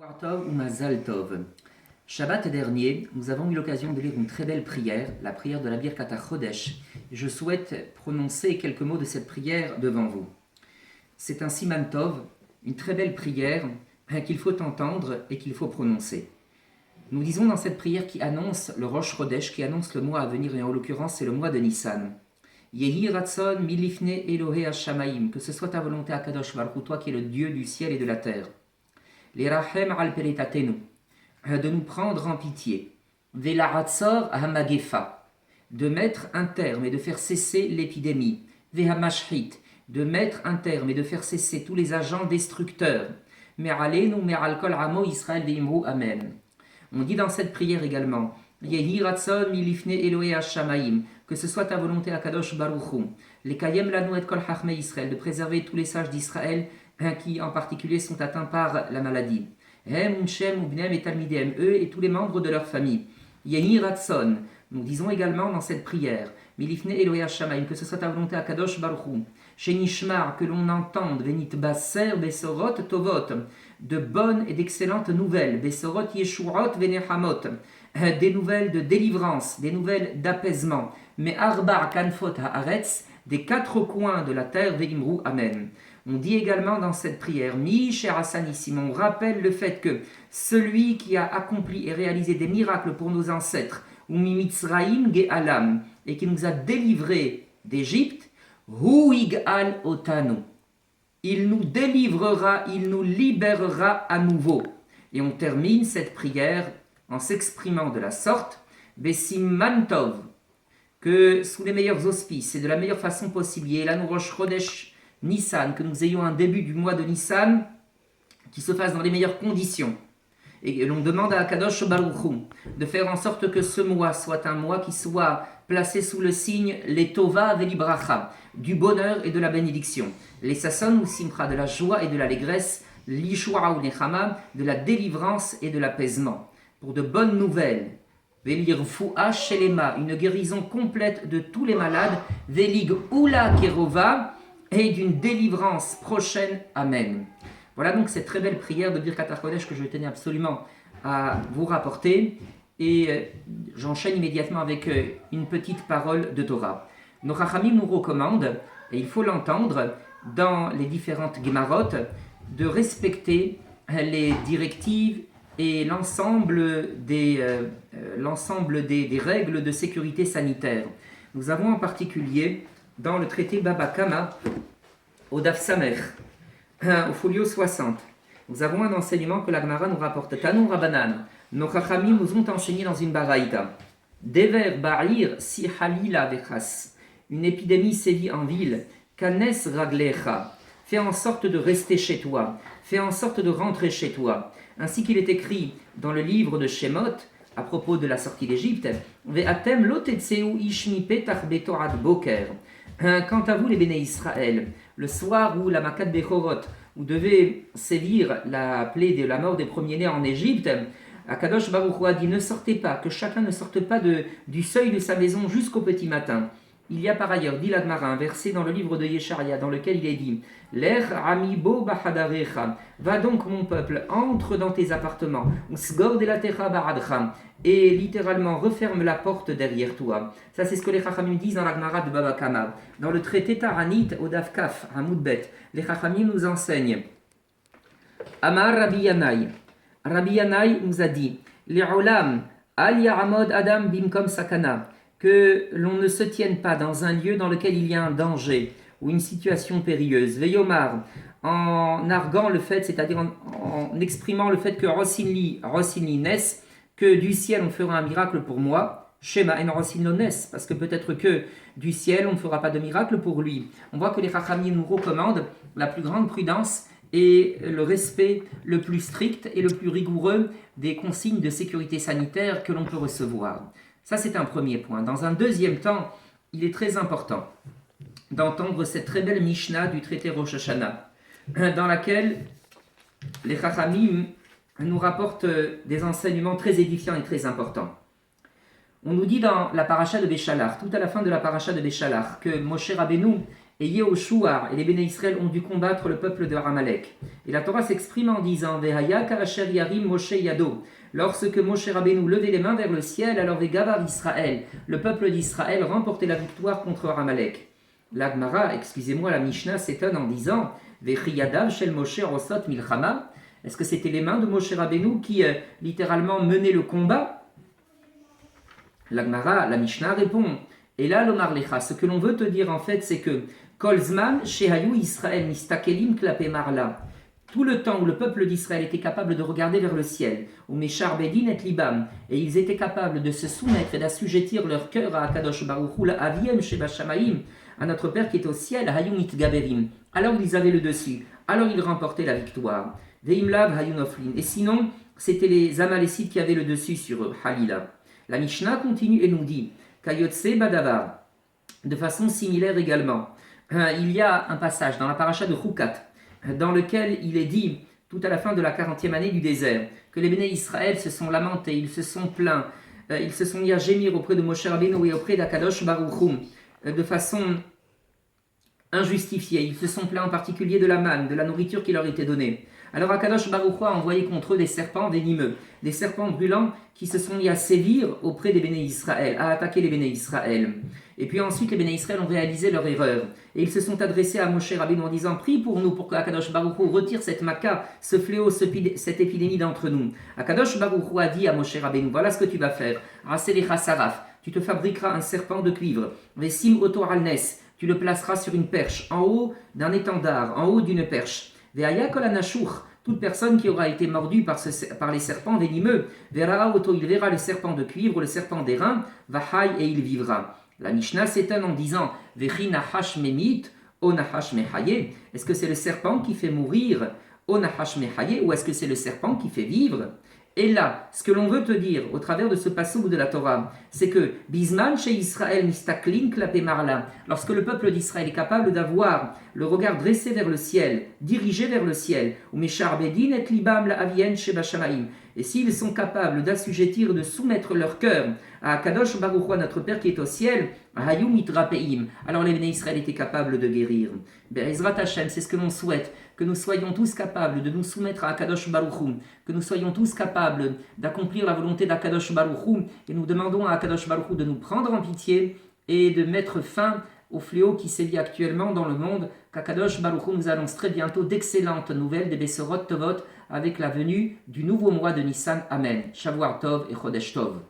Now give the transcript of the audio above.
Bonsoir Tov ou Mazal Tov. Shabbat dernier, nous avons eu l'occasion de lire une très belle prière, la prière de la Birkat HaChodesh. Je souhaite prononcer quelques mots de cette prière devant vous. C'est un Siman Tov, une très belle prière qu'il faut entendre et qu'il faut prononcer. Nous disons dans cette prière qui annonce le Rosh Chodesh, qui annonce le mois à venir, et en l'occurrence c'est le mois de Nissan. Yehi Ratzon milifne Elohe Hashamaim, que ce soit ta volonté à Kadosh Baruch Hu, toi qui es le Dieu du ciel et de la terre. L'Irachem al Peritatenu, de nous prendre en pitié. Velaratzor hamagefa, de mettre un terme et de faire cesser l'épidémie. Vehamashrit, de mettre un terme et de faire cesser tous les agents destructeurs. Me'alenu me'al kol amo Israël ve'imru amen. On dit dans cette prière également, Yehi Ratzon milifne Elohe Hashamaim, que ce soit ta volonté à Kadosh Baruch Hu, les Kayem lanu et kol Chachmei Israël, de préserver tous les sages d'Israël, qui en particulier sont atteints par la maladie. Hem, Unshem, Ubnem et Talmidem, eux et tous les membres de leur famille. Yehi Ratson, nous disons également dans cette prière, Milifne Elohe Hashamaim, que ce soit ta volonté à Kadosh Baruch Hu, Shenishmar, que l'on entende, Venit Baser, Besorot, Tovot, de bonnes et d'excellentes nouvelles, Besorot, Yeshurot, Venehamot, des nouvelles de délivrance, des nouvelles d'apaisement, mais Arba, Kanfot, Haaretz, des quatre coins de la terre, Veimru, Amen. On dit également dans cette prière, Mi cher Hassanissim, on rappelle le fait que celui qui a accompli et réalisé des miracles pour nos ancêtres, ou Mimitzraim Ge'alam, et qui nous a délivrés d'Égypte, Hu Igal Otanu. Il nous délivrera, il nous libérera à nouveau. Et on termine cette prière en s'exprimant de la sorte, Besim Mantov, que sous les meilleurs auspices et de la meilleure façon possible, et là nous Rosh Chodesh Nissan, que nous ayons un début du mois de Nissan qui se fasse dans les meilleures conditions. Et l'on demande à Kadosh Baruch Hu de faire en sorte que ce mois soit un mois qui soit placé sous le signe les Tova Velibracha, du bonheur et de la bénédiction. Les Sasson ou Simcha, de la joie et de l'allégresse, l'Ishua ou Nechama, de la délivrance et de l'apaisement. Pour de bonnes nouvelles, Velirfua Shelema, une guérison complète de tous les malades, Velig Ula Kerova, et d'une délivrance prochaine. Amen. Voilà donc cette très belle prière de Birkat HaKodesh que je tenais absolument à vous rapporter. Et j'enchaîne immédiatement avec une petite parole de Torah. Nos Chachamim nous recommandent, et il faut l'entendre dans les différentes Gemarot, de respecter les directives et l'ensemble des règles de sécurité sanitaire. Nous avons en particulier dans le traité Baba Kama, au Daf Samer, au folio 60, nous avons un enseignement que la Gemara nous rapporte. Tanou Rabanan, nos Chachamim nous ont enseigné dans une baraïta. Dever Ba'ir si halila vechas, une épidémie sévit en ville, kanes raglecha, fais en sorte de rester chez toi, fais en sorte de rentrer chez toi. Ainsi qu'il est écrit dans le livre de Shemot, à propos de la sortie d'Égypte, Ve'atem lo tetseu ishmi petach betorat boker. Quant à vous, les béné Israël, le soir où la Makat Bechorot, où devait sévir la plaie de la mort des premiers-nés en Égypte, Akadosh Baruch Hu a dit, ne sortez pas, que chacun ne sorte pas du seuil de sa maison jusqu'au petit matin. Il y a par ailleurs, dit la Gemara, un verset dans le livre de Yesharia, dans lequel il est dit, Lech amibo bahadarecha, va donc mon peuple, entre dans tes appartements, usgor delatecha baradcha, et littéralement referme la porte derrière toi. Ça c'est ce que les Chachamim disent dans la Gemara de Baba Kama. Dans le traité Taranit au Daf Kaf, à Moudbet, les Chachamim nous enseignent. Amar Rabbi Yanaï. Rabbi Yanaï nous a dit, Li'olam al ya'amod adam bimkom sakana, que l'on ne se tienne pas dans un lieu dans lequel il y a un danger ou une situation périlleuse. Veyomar, en arguant le fait, c'est-à-dire en exprimant le fait que Rossinli naisse, que du ciel on fera un miracle pour moi, Shema en Rossinlo naisse, parce que peut-être que du ciel on ne fera pas de miracle pour lui. On voit que les Chachamim nous recommandent la plus grande prudence et le respect le plus strict et le plus rigoureux des consignes de sécurité sanitaire que l'on peut recevoir. Ça, c'est un premier point. Dans un deuxième temps, il est très important d'entendre cette très belle Mishnah du traité Rosh Hashanah, dans laquelle les Chachamim nous rapportent des enseignements très édifiants et très importants. On nous dit dans la paracha de Béchalach, tout à la fin de la paracha de Béchalach, que Moshe Rabbeinu Et Yehoshua et les Béné Israël ont dû combattre le peuple de Amalek. Et la Torah s'exprime en disant Vehaya ka'asher yarim Moshe yado. Lorsque Moshe Rabbeinu levait les mains vers le ciel, alors Vegavar Israël, le peuple d'Israël, remportait la victoire contre Amalek. L'Agmara, excusez-moi, la Mishnah s'étonne en disant Vechiyadav shel Moshe rosot milchama. Est-ce que c'était les mains de Moshe Rabbeinu qui littéralement menaient le combat? L'Agmara, la Mishnah répond et là l'Omar Lecha, ce que l'on veut te dire en fait, c'est que Kolzman shehayu Israël mistakelim klape marla. Tout le temps où le peuple d'Israël était capable de regarder vers le ciel, ou Meshar Bedin et Libam, et ils étaient capables de se soumettre et d'assujettir leur cœur à Akadosh Baruch Hu, la Aviem Sheba Shamaim, à notre Père qui est au ciel, Hayum Itgaberim. Alors ils avaient le dessus, alors ils remportaient la victoire. Veimlav Hayun Oflin. Et sinon, c'était les Amalécites qui avaient le dessus sur eux, Halila. La Mishnah continue et nous dit Kayotse Badavar. De façon similaire également, il y a un passage dans la paracha de Chukat, dans lequel il est dit, tout à la fin de la 40e année du désert, que les Béné Israël se sont lamentés, ils se sont plaints, ils se sont mis à gémir auprès de Moshe Rabbeinu et auprès d'Akadosh Baruch Hu, de façon injustifiée. Ils se sont plaints en particulier de la manne, de la nourriture qui leur était donnée. Alors Akadosh Baruch Hu a envoyé contre eux des serpents venimeux, des serpents brûlants qui se sont mis à sévir auprès des Béné Israël, à attaquer les Béné Israël. Et puis ensuite, les Béné Israël ont réalisé leur erreur. Et ils se sont adressés à Moshe Rabbeinu en disant « Prie pour nous pour que Akadosh Baruch Hu retire cette maca, ce fléau, cette épidémie d'entre nous. » Akadosh Baruch Hu a dit à Moshe Rabbeinu « Voilà ce que tu vas faire. Raselecha saraf, tu te fabriqueras un serpent de cuivre. Vesim oto alnes, tu le placeras sur une perche, en haut d'un étendard, en haut d'une perche. Veaya kol anashur, toute personne qui aura été mordue par les serpents venimeux, verra auto, il verra le serpent de cuivre, le serpent d'airain, vahai et il vivra. » La Mishnah s'étonne en disant Vechi nahash memit, o nahash mehaye. Est-ce que c'est le serpent qui fait mourir, o nahash mehaye, ou est-ce que c'est le serpent qui fait vivre? Et là, ce que l'on veut te dire au travers de ce passage de la Torah, c'est que Bisman chez Israël mistaklin klape marla, lorsque le peuple d'Israël est capable d'avoir le regard dressé vers le ciel, dirigé vers le ciel, ou Meshar Bedin et Libam la Avien Sheba Shamaim, et s'ils sont capables d'assujettir, de soumettre leur cœur à Kadosh Baruch Hu, notre Père qui est au ciel, Hayum Mitrapeim, alors les Béné Israël étaient capables de guérir. Be'ezrat Hashem, c'est ce que l'on souhaite, que nous soyons tous capables de nous soumettre à Akadosh Baruch Hu, que nous soyons tous capables d'accomplir la volonté d'Akadosh Baruch Hu, et nous demandons à Akadosh Baruch Hu de nous prendre en pitié et de mettre fin au fléau qui sévit actuellement dans le monde, qu'Akadosh Baruch Hu nous annonce très bientôt d'excellentes nouvelles des Bessorot Tovot avec la venue du nouveau mois de Nissan. Amen. Shavuot Tov et Chodesh Tov.